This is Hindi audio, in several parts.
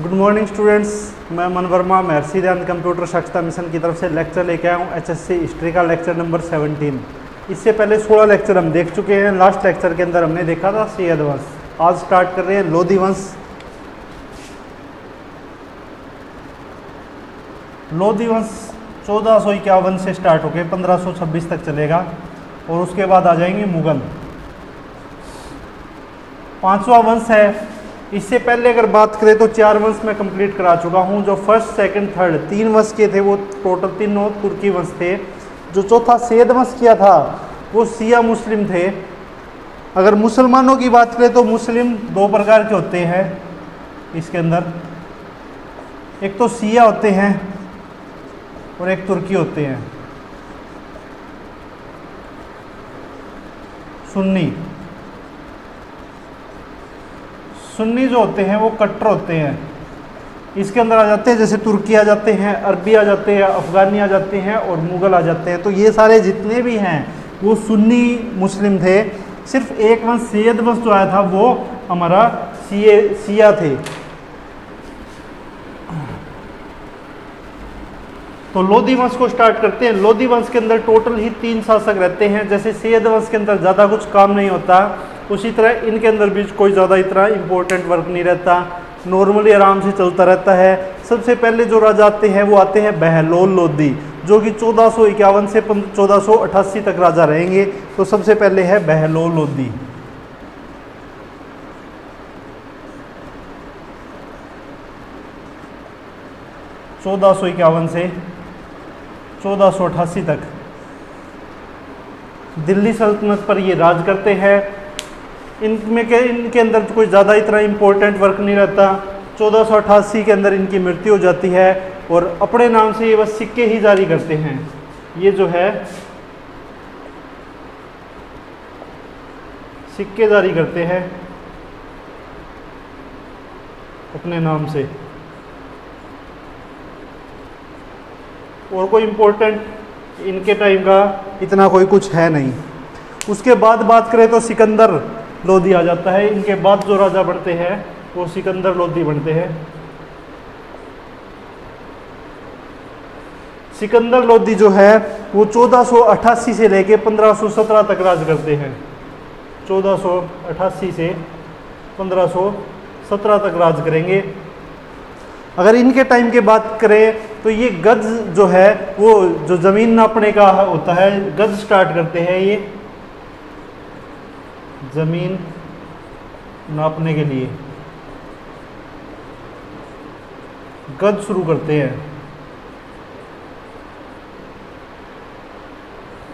गुड मॉर्निंग स्टूडेंट्स, मैं मन वर्मा महर्षि दयानंद कंप्यूटर साक्षरता मिशन की तरफ से लेक्चर लेके आया हूँ एचएससी हिस्ट्री का लेक्चर नंबर 17। इससे पहले 16 लेक्चर हम देख चुके हैं। लास्ट लेक्चर के अंदर हमने देखा था सैयद वंश। आज स्टार्ट कर रहे हैं लोधी वंश। लोधी वंश 1451 से स्टार्ट होकर 1526 तक चलेगा और उसके बाद आ जाएंगे मुगल। पांचवा वंश है। इससे पहले अगर बात करें तो 4 वंश मैं कंप्लीट करा चुका हूं। जो फर्स्ट सेकंड थर्ड 3 वंश के थे वो टोटल 3 तुर्की वंश थे। जो चौथा सैयद वंश किया था वो शिया मुस्लिम थे। अगर मुसलमानों की बात करें तो मुस्लिम 2 प्रकार के होते हैं इसके अंदर, एक तो शिया होते हैं और एक तुर्की होते हैं। सुन्नी जो होते हैं वो कट्टर होते हैं। इसके अंदर आ जाते हैं जैसे तुर्की आ जाते हैं, अरबी आ जाते हैं, अफगानी आ जाते हैं और मुगल आ जाते हैं। तो ये सारे जितने भी हैं वो सुन्नी मुस्लिम थे। सिर्फ एक वंश सैयद वंश जो आया था वो हमारा शिया थे। तो लोधी वंश को स्टार्ट करते हैं। लोधी वंश के अंदर टोटल ही 3 शासक रहते हैं। जैसे सैयद वंश के अंदर ज़्यादा कुछ काम नहीं होता, उसी तरह इनके अंदर भी कोई ज़्यादा इतना इम्पोर्टेंट वर्क नहीं रहता, नॉर्मली आराम से चलता रहता है। सबसे पहले जो राजा आते हैं वो आते हैं बहलोल लोधी, जो कि 1451 से 1488 तक राजा रहेंगे। तो सबसे पहले है बहलोल लोधी। से 1488 तक दिल्ली सल्तनत पर ये राज करते हैं। इनके अंदर कोई ज़्यादा इतना इम्पोर्टेंट वर्क नहीं रहता। 1488 के अंदर इनकी मृत्यु हो जाती है और अपने नाम से ये बस सिक्के ही जारी करते हैं। ये जो है सिक्के जारी करते हैं अपने नाम से, और कोई इम्पोर्टेंट इनके टाइम का इतना कोई कुछ है नहीं। उसके बाद बात करें तो सिकंदर लोधी आ जाता है। इनके बाद जो राजा बनते हैं वो सिकंदर लोधी बनते हैं। सिकंदर लोधी जो है वो 1488 से लेके 1517 तक राज करते हैं। 1488 से 1517 तक राज करेंगे। अगर इनके टाइम की बात करें तो ये गज जो है वो जो ज़मीन नापने का होता है, गज स्टार्ट करते हैं। ये ज़मीन नापने के लिए गज शुरू करते हैं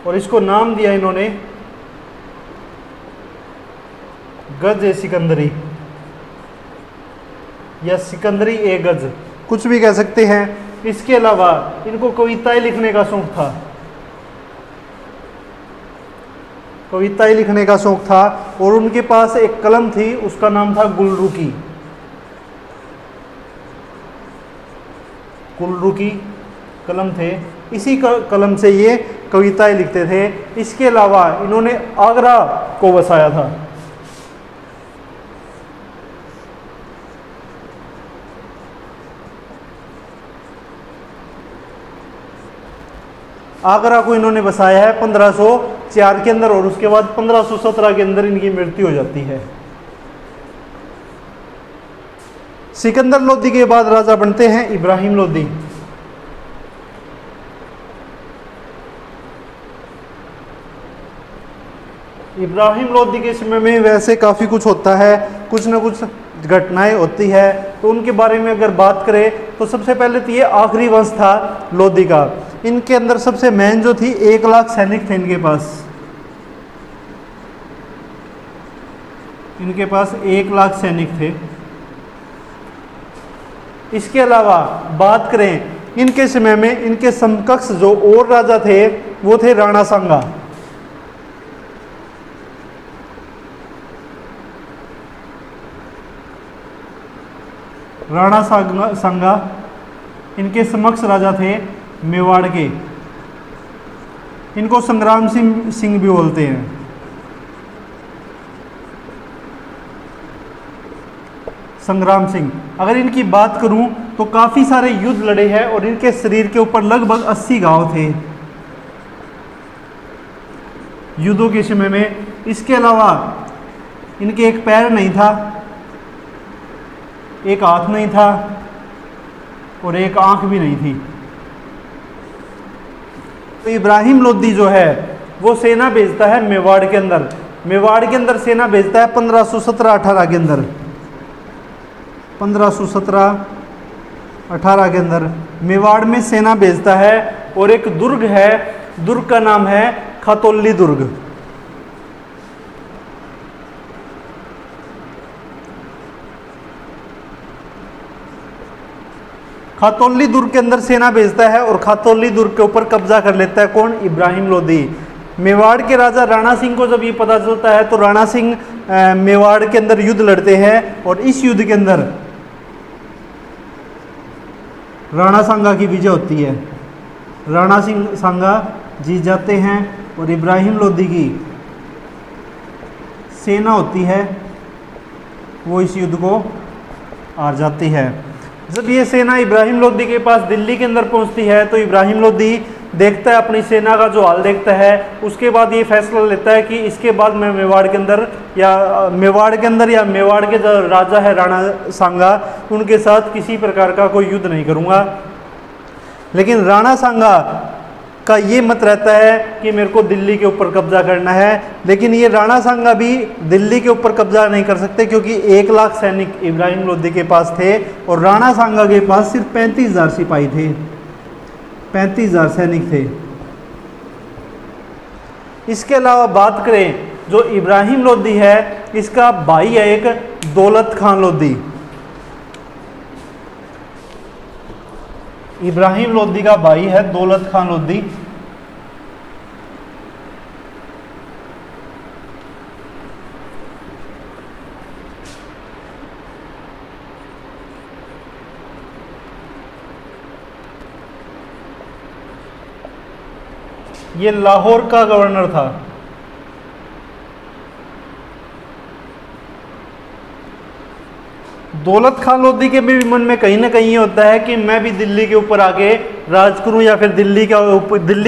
और इसको नाम दिया इन्होंने गज ए सिकंदरी या सिकंदरी ए गज, कुछ भी कह सकते हैं। इसके अलावा इनको कविताएं लिखने का शौक था। कविताएं लिखने का शौक था और उनके पास एक कलम थी, उसका नाम था गुलरुकी। गुलरुकी कलम थे, इसी कलम से ये कविताएं लिखते थे। इसके अलावा इन्होंने आगरा को बसाया था। आगरा को इन्होंने बसाया है 1504 के अंदर और उसके बाद 1517 के अंदर इनकी मृत्यु हो जाती है। सिकंदर लोधी के बाद राजा बनते हैं इब्राहिम लोधी। इब्राहिम लोधी के समय में वैसे काफ़ी कुछ होता है, कुछ ना कुछ घटनाएं होती है। तो उनके बारे में अगर बात करें तो सबसे पहले तो ये आखिरी वंश था लोधी का। इनके अंदर सबसे मेन जो थी 1 लाख सैनिक थे इनके पास 1 लाख सैनिक थे। इसके अलावा बात करें इनके समय में इनके समकक्ष जो और राजा थे वो थे राणा सांगा। राणा सांगा इनके समक्ष राजा थे मेवाड़ के। इनको संग्राम सिंह भी बोलते हैं। संग्राम सिंह। अगर इनकी बात करूं तो काफ़ी सारे युद्ध लड़े हैं और इनके शरीर के ऊपर लगभग 80 घाव थे युद्धों के समय में। इसके अलावा इनके एक पैर नहीं था, एक हाथ नहीं था और एक आंख भी नहीं थी। तो इब्राहिम लोदी जो है वो सेना भेजता है मेवाड़ के अंदर। मेवाड़ के अंदर सेना भेजता है 1517-18 के अंदर, 1517-18 के अंदर मेवाड़ में सेना भेजता है। और एक दुर्ग है, दुर्ग का नाम है खातौली दुर्ग। खातौली दुर्ग के अंदर सेना भेजता है और खातौली दुर्ग के ऊपर कब्जा कर लेता है कौन? इब्राहिम लोदी। मेवाड़ के राजा राणा सिंह को जब ये पता चलता है तो राणा सिंह मेवाड़ के अंदर युद्ध लड़ते हैं और इस युद्ध के अंदर राणा सांगा की विजय होती है। राणा सिंह सांगा जीत जाते हैं और इब्राहिम लोदी की सेना होती है वो इस युद्ध को हार जाती है। जब ये सेना इब्राहिम लोदी के पास दिल्ली के अंदर पहुंचती है तो इब्राहिम लोदी देखता है अपनी सेना का जो हाल देखता है, उसके बाद ये फैसला लेता है कि इसके बाद मैं मेवाड़ के अंदर या मेवाड़ के जो राजा है राणा सांगा उनके साथ किसी प्रकार का कोई युद्ध नहीं करूँगा। लेकिन राणा सांगा का ये मत रहता है कि मेरे को दिल्ली के ऊपर कब्जा करना है। लेकिन ये राणा सांगा भी दिल्ली के ऊपर कब्जा नहीं कर सकते क्योंकि 1 लाख सैनिक इब्राहिम लोदी के पास थे और राणा सांगा के पास सिर्फ 35,000 सिपाही थे, 35,000 सैनिक थे। इसके अलावा बात करें जो इब्राहिम लोदी है, इसका भाई है एक दौलत खान लोदी। इब्राहिम लोदी का भाई है दौलत खान लोदी। ये लाहौर का गवर्नर था। दौलत खान लोदी के भी मन में कहीं ना कहीं ये होता है कि मैं भी दिल्ली के ऊपर आके राज करूं या फिर दिल्ली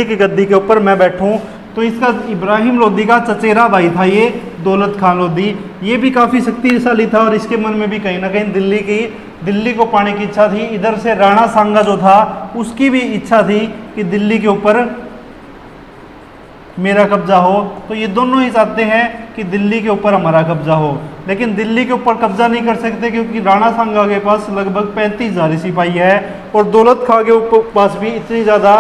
की गद्दी के ऊपर मैं बैठूं। तो इसका इब्राहिम लोदी का चचेरा भाई था ये दौलत खान लोदी। ये भी काफ़ी शक्तिशाली था और इसके मन में भी कहीं ना कहीं दिल्ली को पाने की इच्छा थी। इधर से राणा सांगा जो था उसकी भी इच्छा थी कि दिल्ली के ऊपर मेरा कब्जा हो। तो ये दोनों ही चाहते हैं कि दिल्ली के ऊपर हमारा कब्जा हो, लेकिन दिल्ली के ऊपर कब्जा नहीं कर सकते क्योंकि राणा सांगा के पास लगभग 35,000 सिपाही है और दौलत खां के पास भी इतनी ज़्यादा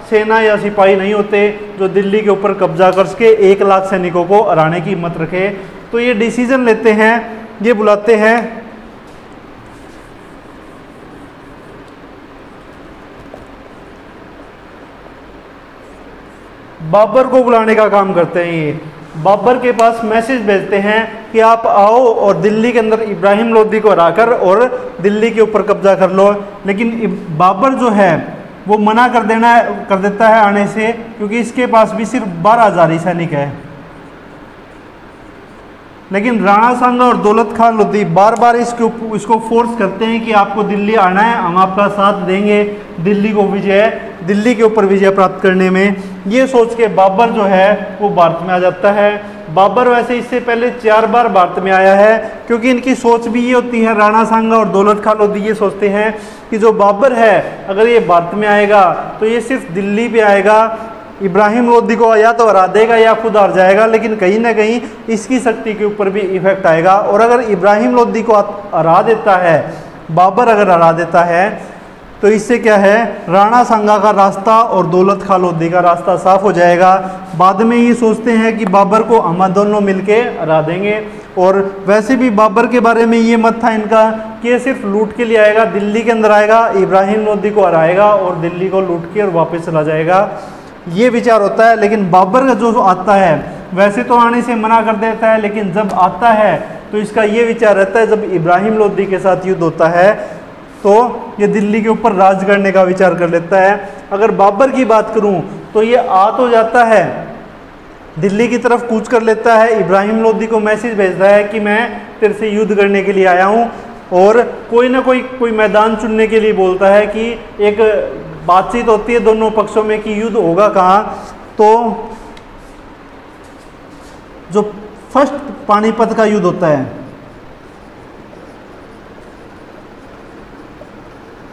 सेना या सिपाही नहीं होते जो दिल्ली के ऊपर कब्जा कर सके, 1 लाख सैनिकों को हराने की हिम्मत रखे। तो ये डिसीजन लेते हैं, ये बुलाते हैं बाबर को, बुलाने का काम करते हैं। ये बाबर के पास मैसेज भेजते हैं कि आप आओ और दिल्ली के अंदर इब्राहिम लोदी को हराकर और दिल्ली के ऊपर कब्जा कर लो। लेकिन बाबर जो है वो मना कर देता है आने से क्योंकि इसके पास भी सिर्फ 12,000 ही सैनिक है। लेकिन राणा सांगा और दौलत खान लोदी बार बार इसको फोर्स करते हैं कि आपको दिल्ली आना है, हम आपका साथ देंगे दिल्ली के ऊपर विजय प्राप्त करने में। ये सोच के बाबर जो है वो भारत में आ जाता है। बाबर वैसे इससे पहले 4 बार भारत में आया है क्योंकि इनकी सोच भी ये होती है, राणा सांगा और दौलत खान लोदी ये सोचते हैं कि जो बाबर है अगर ये भारत में आएगा तो ये सिर्फ दिल्ली पे आएगा, इब्राहिम लोदी को या तो हरा देगा या खुद हार जाएगा, लेकिन कहीं ना कहीं इसकी शक्ति के ऊपर भी इफेक्ट आएगा। और अगर इब्राहिम लोदी को हरा देता है, बाबर अगर हरा देता है तो इससे क्या है, राणा सांगा का रास्ता और दौलत खान लोदी का रास्ता साफ हो जाएगा। बाद में ये सोचते हैं कि बाबर को हम दोनों मिलके हरा देंगे। और वैसे भी बाबर के बारे में ये मत था इनका कि ये सिर्फ लूट के लिए आएगा, दिल्ली के अंदर आएगा, इब्राहिम लोदी को हराएगा और दिल्ली को लूट के और वापस चला जाएगा, ये विचार होता है। लेकिन बाबर का जो आता है वैसे तो आने से मना कर देता है, लेकिन जब आता है तो इसका ये विचार रहता है, जब इब्राहिम लोदी के साथ युद्ध होता है तो ये दिल्ली के ऊपर राज करने का विचार कर लेता है। अगर बाबर की बात करूं तो ये आ तो जाता है, दिल्ली की तरफ कूच कर लेता है, इब्राहिम लोदी को मैसेज भेजता है कि मैं तेरे से युद्ध करने के लिए आया हूं, और कोई ना कोई मैदान चुनने के लिए बोलता है कि एक बातचीत होती है दोनों पक्षों में कि युद्ध होगा कहाँ। तो जो फर्स्ट पानीपत का युद्ध होता है,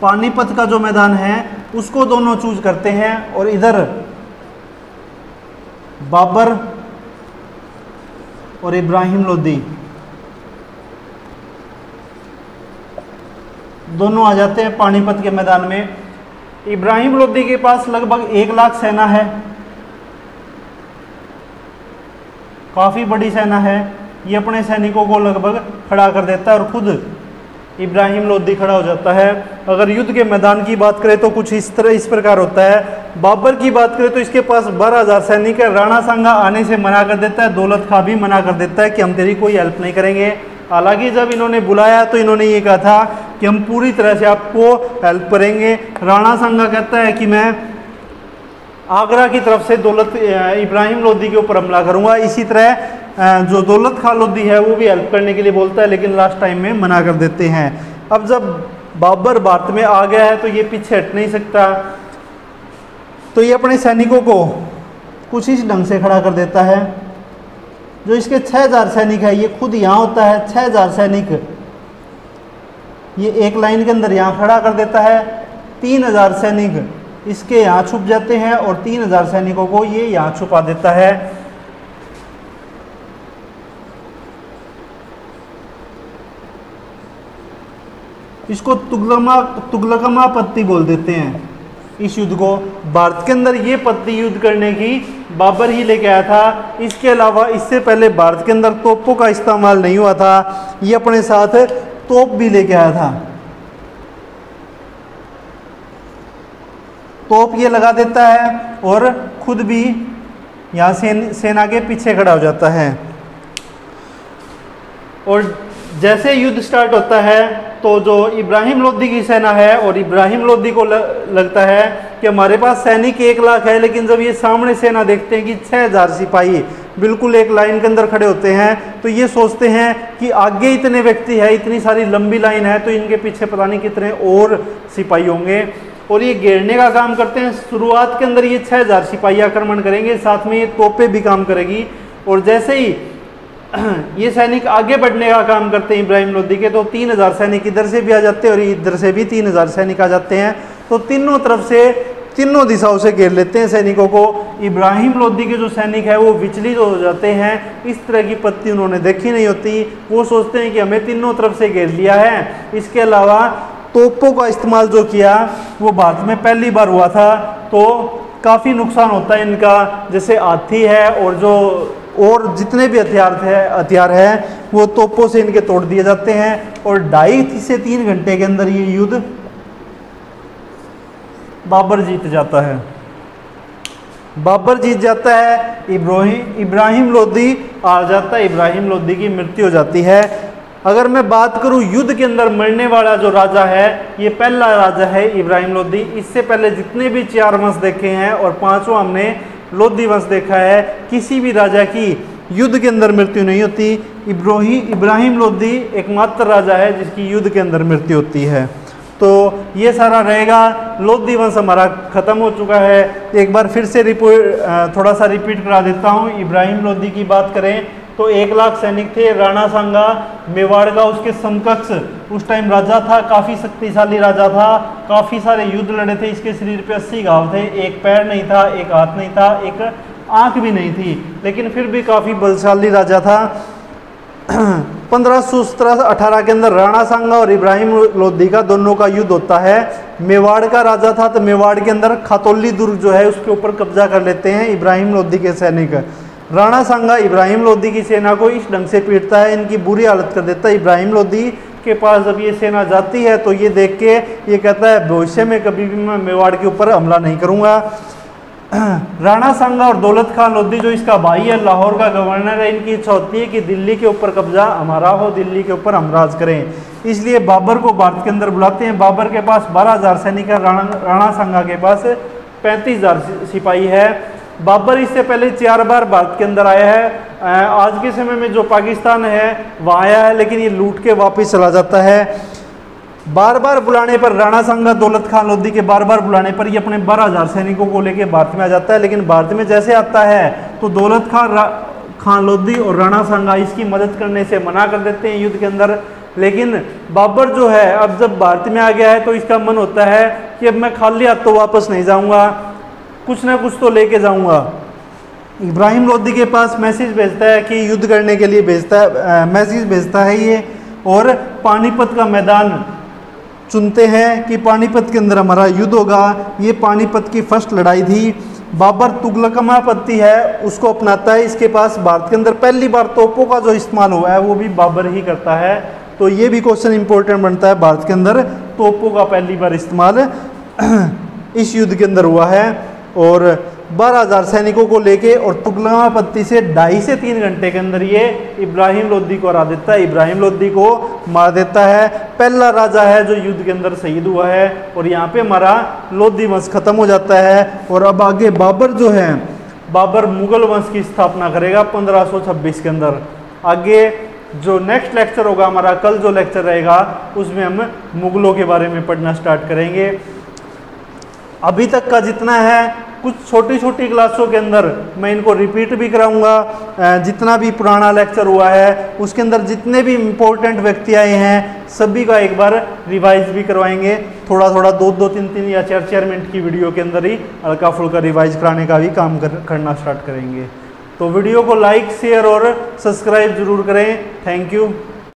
पानीपत का जो मैदान है उसको दोनों चूज करते हैं और इधर बाबर और इब्राहिम लोदी दोनों आ जाते हैं पानीपत के मैदान में। इब्राहिम लोदी के पास लगभग 1 लाख सेना है, काफ़ी बड़ी सेना है। ये अपने सैनिकों को लगभग खड़ा कर देता है और खुद इब्राहिम लोदी खड़ा हो जाता है। अगर युद्ध के मैदान की बात करें तो कुछ इस प्रकार होता है। बाबर की बात करें तो इसके पास 12,000 सैनिक है। राणा सांगा आने से मना कर देता है, दौलत खां भी मना कर देता है कि हम तेरी कोई हेल्प नहीं करेंगे। हालांकि जब इन्होंने बुलाया तो इन्होंने ये कहा था कि हम पूरी तरह से आपको हेल्प करेंगे। राणा सांगा कहता है कि मैं आगरा की तरफ से इब्राहिम लोदी के ऊपर हमला करूंगा। इसी तरह जो दौलत खां लोदी है वो भी हेल्प करने के लिए बोलता है, लेकिन लास्ट टाइम में मना कर देते हैं। अब जब बाबर भारत में आ गया है तो ये पीछे हट नहीं सकता, तो ये अपने सैनिकों को कुछ इस ढंग से खड़ा कर देता है। जो इसके 6,000 सैनिक है, ये खुद यहाँ होता है 6,000 सैनिक, ये एक लाइन के अंदर यहाँ खड़ा कर देता है। 3,000 सैनिक इसके यहाँ छुप जाते हैं और 3,000 सैनिकों को ये यहाँ छुपा देता है। इसको तुगलकमा पत्ती बोल देते हैं इस युद्ध को। भारत के अंदर ये पत्ती युद्ध करने की बाबर ही लेके आया था। इसके अलावा इससे पहले भारत के अंदर तोपों का इस्तेमाल नहीं हुआ था। ये अपने साथ तोप भी लेके आया था, तोप ये लगा देता है और खुद भी यहाँ सेना के पीछे खड़ा हो जाता है। और जैसे युद्ध स्टार्ट होता है तो जो इब्राहिम लोदी की सेना है और इब्राहिम लोदी को लगता है कि हमारे पास सैनिक 1 लाख है, लेकिन जब ये सामने सेना देखते हैं कि 6,000 सिपाही बिल्कुल एक लाइन के अंदर खड़े होते हैं तो ये सोचते हैं कि आगे इतने व्यक्ति है, इतनी सारी लंबी लाइन है, तो इनके पीछे पता नहीं कितने और सिपाही होंगे। और ये घेरने का काम करते हैं। शुरुआत के अंदर ये 6,000 सिपाही आक्रमण करेंगे, साथ में ये तोपें भी काम करेगी। और जैसे ही ये सैनिक आगे बढ़ने का काम करते हैं इब्राहिम लोदी के, तो 3,000 सैनिक इधर से भी आ जाते हैं और इधर से भी 3,000 सैनिक आ जाते हैं। तो तीनों तरफ से, तीनों दिशाओं से घेर लेते हैं सैनिकों को। इब्राहिम लोदी के जो सैनिक है वो विचलित हो जाते हैं। इस तरह की पत्ती उन्होंने देखी नहीं होती। वो सोचते हैं कि हमें तीनों तरफ से घेर लिया है। इसके अलावा तोपों का इस्तेमाल जो किया वो भारत में पहली बार हुआ था, तो काफ़ी नुकसान होता है इनका। जैसे हाथी है और जितने भी हथियार है वो तोपों से इनके तोड़ दिए जाते हैं। और 2.5 से 3 घंटे के अंदर ये युद्ध बाबर जीत जाता है। बाबर जीत जाता है, इब्राहिम लोदी आ जाता है, इब्राहिम लोदी की मृत्यु हो जाती है। अगर मैं बात करूं युद्ध के अंदर मरने वाला जो राजा है, ये पहला राजा है इब्राहिम लोदी। इससे पहले जितने भी 4 वंश देखे हैं और 5वां हमने लोदी वंश देखा है, किसी भी राजा की युद्ध के अंदर मृत्यु नहीं होती। इब्राहिम लोदी एकमात्र राजा है जिसकी युद्ध के अंदर मृत्यु होती है। तो ये सारा रहेगा। लोदी वंश हमारा ख़त्म हो चुका है। एक बार फिर से थोड़ा सा रिपीट करा देता हूँ। इब्राहिम लोदी की बात करें तो 1 लाख सैनिक थे। राणा सांगा मेवाड़ का उसके समकक्ष उस टाइम राजा था, काफ़ी शक्तिशाली राजा था, काफ़ी सारे युद्ध लड़े थे। इसके शरीर पे 80 घाव थे, एक पैर नहीं था, एक हाथ नहीं था, एक आंख भी नहीं थी, लेकिन फिर भी काफ़ी बलशाली राजा था। 1517-18 के अंदर राणा सांगा और इब्राहिम लोदी का दोनों का युद्ध होता है। मेवाड़ का राजा था तो मेवाड़ के अंदर खातौली दुर्ग जो है उसके ऊपर कब्जा कर लेते हैं इब्राहिम लोदी के सैनिक। राणा सांगा इब्राहिम लोदी की सेना को इस ढंग से पीटता है, इनकी बुरी हालत कर देता है। इब्राहिम लोदी के पास जब ये सेना जाती है तो ये देख के ये कहता है भविष्य में कभी भी मैं मेवाड़ के ऊपर हमला नहीं करूँगा। राणा सांगा और दौलत खां लोदी जो इसका भाई है, लाहौर का गवर्नर है, इनकी इच्छा होती है कि दिल्ली के ऊपर कब्जा हमारा हो, दिल्ली के ऊपर हम राज करें। इसलिए बाबर को भारत के अंदर बुलाते हैं। बाबर के पास 12,000 सैनिक है, राणा सांगा के पास 35,000 सिपाही है। बाबर इससे पहले 4 बार भारत के अंदर आया है। आज के समय में जो पाकिस्तान है वहाँ आया है, लेकिन ये लूट के वापस चला जाता है। बार बार बुलाने पर राणा सांगा दौलत खान लोधी के बार बार बुलाने पर ये अपने 12,000 सैनिकों को लेकर भारत में आ जाता है। लेकिन भारत में जैसे आता है तो दौलत खान लोधी और राणा सांगा इसकी मदद करने से मना कर देते हैं युद्ध के अंदर। लेकिन बाबर जो है अब जब भारत में आ गया है तो इसका मन होता है कि अब मैं खाली हाथ तो वापस नहीं जाऊंगा, कुछ ना कुछ तो लेके जाऊंगा। इब्राहिम लोधी के पास मैसेज भेजता है कि युद्ध करने के लिए मैसेज भेजता है ये, और पानीपत का मैदान चुनते हैं कि पानीपत के अंदर हमारा युद्ध होगा। ये पानीपत की फर्स्ट लड़ाई थी। बाबर तुगलकमा पत्ती है उसको अपनाता है। इसके पास भारत के अंदर पहली बार तोपों का जो इस्तेमाल हुआ है वो भी बाबर ही करता है। तो ये भी क्वेश्चन इंपॉर्टेंट बनता है, भारत के अंदर तोपों का पहली बार इस्तेमाल इस युद्ध के अंदर हुआ है। और 12,000 सैनिकों को लेके और तुगलकमा पत्ती से 2.5 से 3 घंटे के अंदर ये इब्राहिम लोधी को हरा देता है, इब्राहिम लोधी को मार देता है। पहला राजा है जो युद्ध के अंदर शहीद हुआ है और यहाँ पे हमारा लोधी वंश खत्म हो जाता है। और अब आगे बाबर जो है, बाबर मुगल वंश की स्थापना करेगा 1526 के अंदर। आगे जो नेक्स्ट लेक्चर होगा हमारा, कल जो लेक्चर रहेगा उसमें हम मुगलों के बारे में पढ़ना स्टार्ट करेंगे। अभी तक का जितना है कुछ छोटी छोटी क्लासों के अंदर मैं इनको रिपीट भी कराऊंगा। जितना भी पुराना लेक्चर हुआ है उसके अंदर जितने भी इम्पोर्टेंट व्यक्ति आए हैं सभी का एक बार रिवाइज भी करवाएंगे। थोड़ा थोड़ा 2-2, 3-3 या 4-4 मिनट की वीडियो के अंदर ही हल्का फुल्का रिवाइज कराने का भी काम करना स्टार्ट करेंगे। तो वीडियो को लाइक, शेयर और सब्सक्राइब जरूर करें। Thank you.